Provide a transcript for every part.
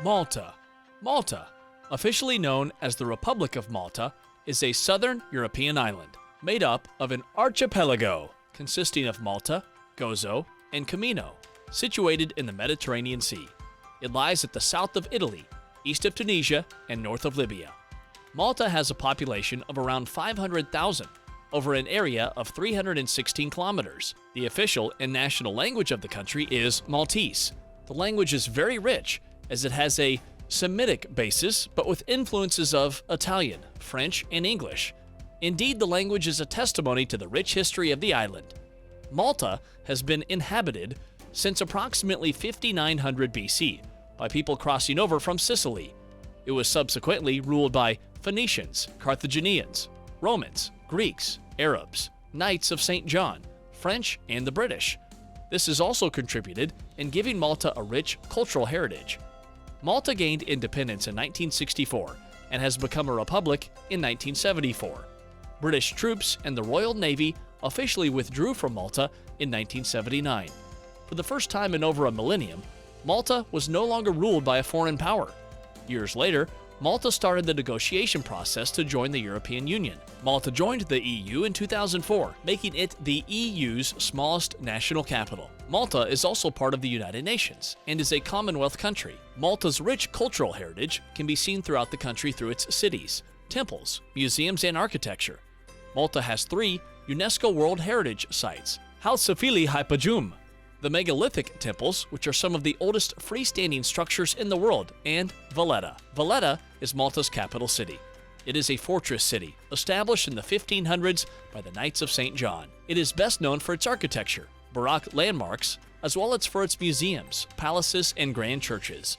Malta. Malta, officially known as the Republic of Malta, is a southern European island made up of an archipelago consisting of Malta, Gozo, and Comino, situated in the Mediterranean Sea. It lies at the south of Italy, east of Tunisia, and north of Libya. Malta has a population of around 500,000 over an area of 316 kilometers. The official and national language of the country is Maltese. The language is very rich as it has a Semitic basis, but with influences of Italian, French, and English. Indeed, the language is a testimony to the rich history of the island. Malta has been inhabited since approximately 5900 BC by people crossing over from Sicily. It was subsequently ruled by Phoenicians, Carthaginians, Romans, Greeks, Arabs, Knights of St. John, French, and the British. This has also contributed in giving Malta a rich cultural heritage. Malta gained independence in 1964 and has become a republic in 1974. British troops and the Royal Navy officially withdrew from Malta in 1979. For the first time in over a millennium, Malta was no longer ruled by a foreign power. Years later, Malta started the negotiation process to join the European Union. Malta joined the EU in 2004, making it the EU's smallest national capital. Malta is also part of the United Nations and is a Commonwealth country. Malta's rich cultural heritage can be seen throughout the country through its cities, temples, museums, and architecture. Malta has 3 UNESCO World Heritage Sites: Halsafili Hypajum, the megalithic temples, which are some of the oldest freestanding structures in the world, and Valletta. Valletta is Malta's capital city. It is a fortress city, established in the 1500s by the Knights of St. John. It is best known for its architecture, Baroque landmarks, as well as for its museums, palaces, and grand churches.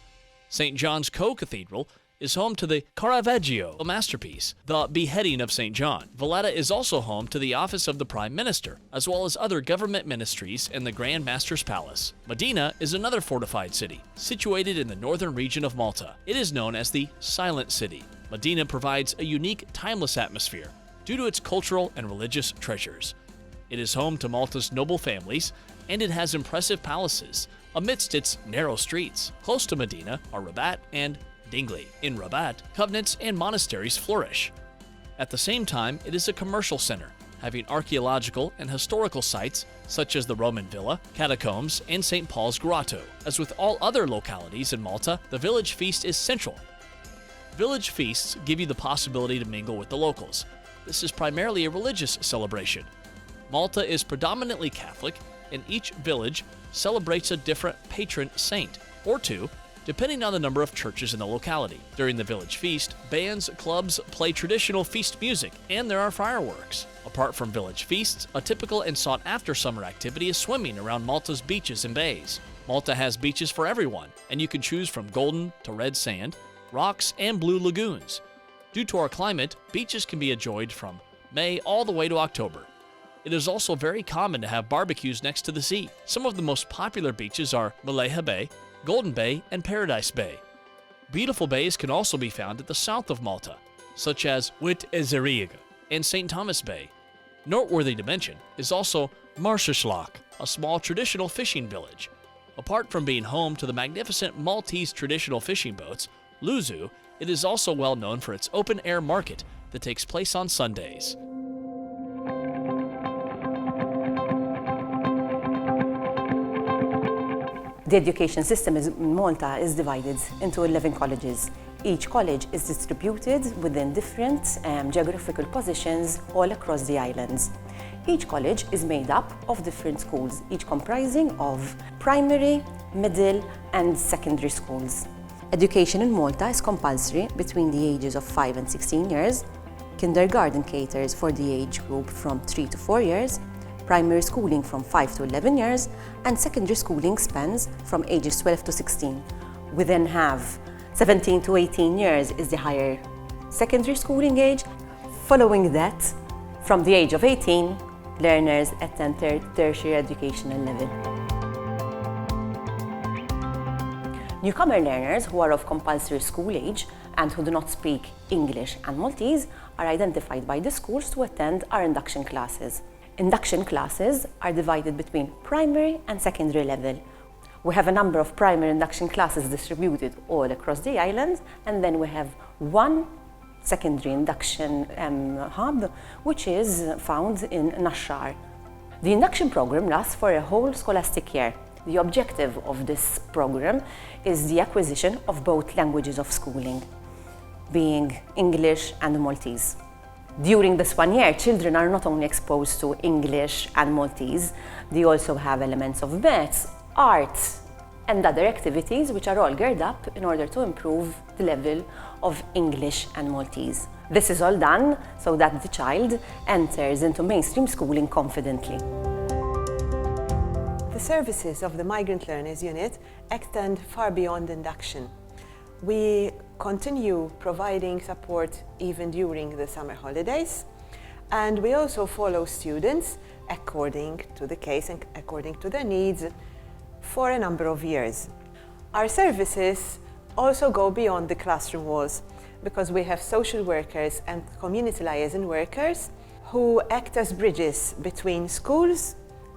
St. John's Co-Cathedral is home to the Caravaggio masterpiece, The Beheading of St. John. Valletta is also home to the office of the Prime Minister, as well as other government ministries and the Grand Master's Palace. Modena is another fortified city, situated in the northern region of Malta. It is known as the Silent City. Modena provides a unique, timeless atmosphere due to its cultural and religious treasures. It is home to Malta's noble families, and it has impressive palaces amidst its narrow streets. Close to Modena are Rabat and Dingley. In Rabat, convents and monasteries flourish. At the same time, it is a commercial center, having archaeological and historical sites such as the Roman Villa, catacombs, and St. Paul's Grotto. As with all other localities in Malta, the village feast is central. Village feasts give you the possibility to mingle with the locals. This is primarily a religious celebration. Malta is predominantly Catholic, and each village celebrates a different patron saint, or 2, depending on the number of churches in the locality. During the village feast, bands, clubs play traditional feast music, and there are fireworks. Apart from village feasts, a typical and sought-after summer activity is swimming around Malta's beaches and bays. Malta has beaches for everyone, and you can choose from golden to red sand, rocks, and blue lagoons. Due to our climate, beaches can be enjoyed from May all the way to October. It is also very common to have barbecues next to the sea. Some of the most popular beaches are Maleha Bay, Golden Bay, and Paradise Bay. Beautiful bays can also be found at the south of Malta, such as Wit Ezerig and St. Thomas Bay. Noteworthy to mention is also Marshalslach, a small traditional fishing village. Apart from being home to the magnificent Maltese traditional fishing boats, Luzu, it is also well known for its open-air market that takes place on Sundays. The education system in Malta is divided into 11 colleges. Each college is distributed within different geographical positions all across the islands. Each college is made up of different schools, each comprising of primary, middle, and secondary schools. Education in Malta is compulsory between the ages of 5 and 16 years. Kindergarten caters for the age group from 3 to 4 years. Primary schooling from 5 to 11 years, and secondary schooling spans from ages 12 to 16. We then have 17 to 18 years is the higher secondary schooling age. Following that, from the age of 18, learners attend tertiary educational level. Newcomer learners who are of compulsory school age and who do not speak English and Maltese are identified by the schools to attend our induction classes. Induction classes are divided between primary and secondary level. We have a number of primary induction classes distributed all across the island, and then we have one secondary induction hub, which is found in Nashar. The induction program lasts for a whole scholastic year. The objective of this program is the acquisition of both languages of schooling, being English and Maltese. During this 1 year, children are not only exposed to English and Maltese, they also have elements of maths, art, and other activities which are all geared up in order to improve the level of English and Maltese. This is all done so that the child enters into mainstream schooling confidently. The services of the Migrant Learners Unit extend far beyond induction. We continue providing support even during the summer holidays, and we also follow students according to the case and according to their needs for a number of years. Our services also go beyond the classroom walls because we have social workers and community liaison workers who act as bridges between schools,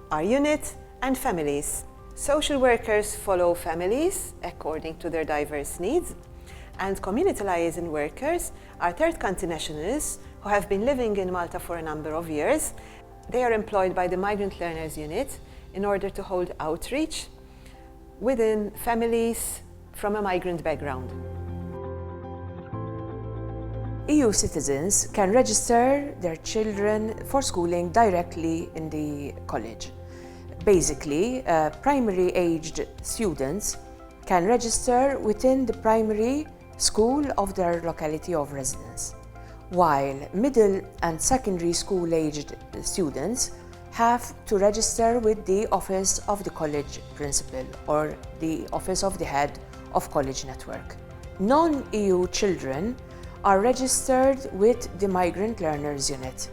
our unit, and families. Social workers follow families according to their diverse needs, and community liaison workers are third country nationals who have been living in Malta for a number of years. They are employed by the Migrant Learners Unit in order to hold outreach within families from a migrant background. EU citizens can register their children for schooling directly in the college. Basically, primary-aged students can register within the primary school of their locality of residence, while middle and secondary school-aged students have to register with the Office of the College Principal or the Office of the Head of College Network. Non-EU children are registered with the Migrant Learners Unit.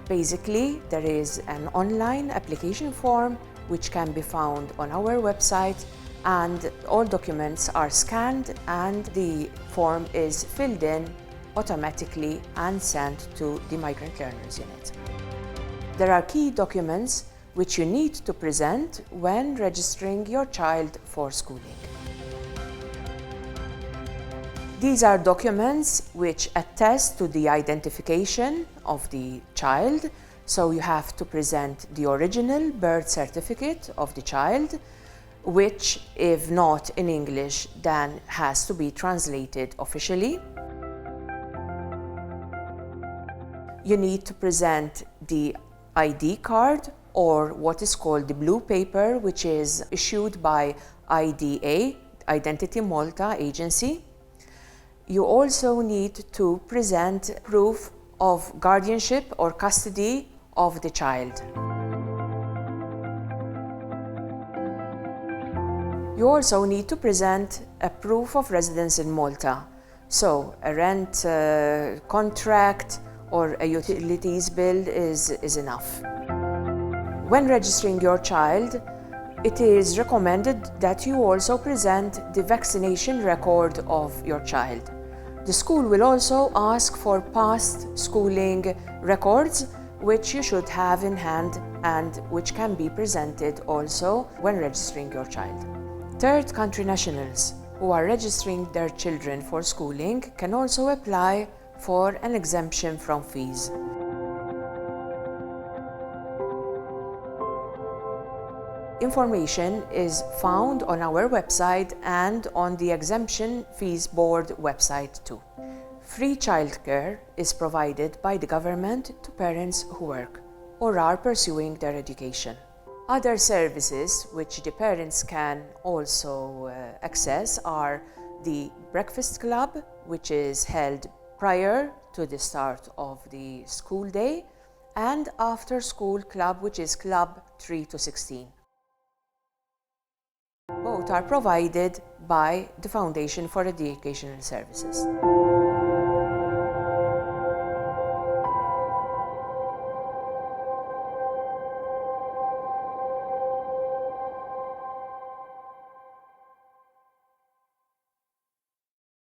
Basically, there is an online application form which can be found on our website, and all documents are scanned and the form is filled in automatically and sent to the Migrant Learners Unit. There are key documents which you need to present when registering your child for schooling. These are documents which attest to the identification of the child, so you have to present the original birth certificate of the child, which, if not in English, then has to be translated officially. You need to present the ID card, or what is called the blue paper, which is issued by IDA, Identity Malta Agency. You also need to present proof of guardianship or custody of the child. You also need to present a proof of residence in Malta, so a rent contract or a utilities bill is enough. When registering your child, it is recommended that you also present the vaccination record of your child. The school will also ask for past schooling records, which you should have in hand and which can be presented also when registering your child. Third country nationals who are registering their children for schooling can also apply for an exemption from fees. Information is found on our website and on the Exemption Fees Board website too. Free childcare is provided by the government to parents who work or are pursuing their education. Other services which the parents can also access are the breakfast club, which is held prior to the start of the school day, and after school club, which is Club 3 to 16. Both are provided by the Foundation for Educational Services.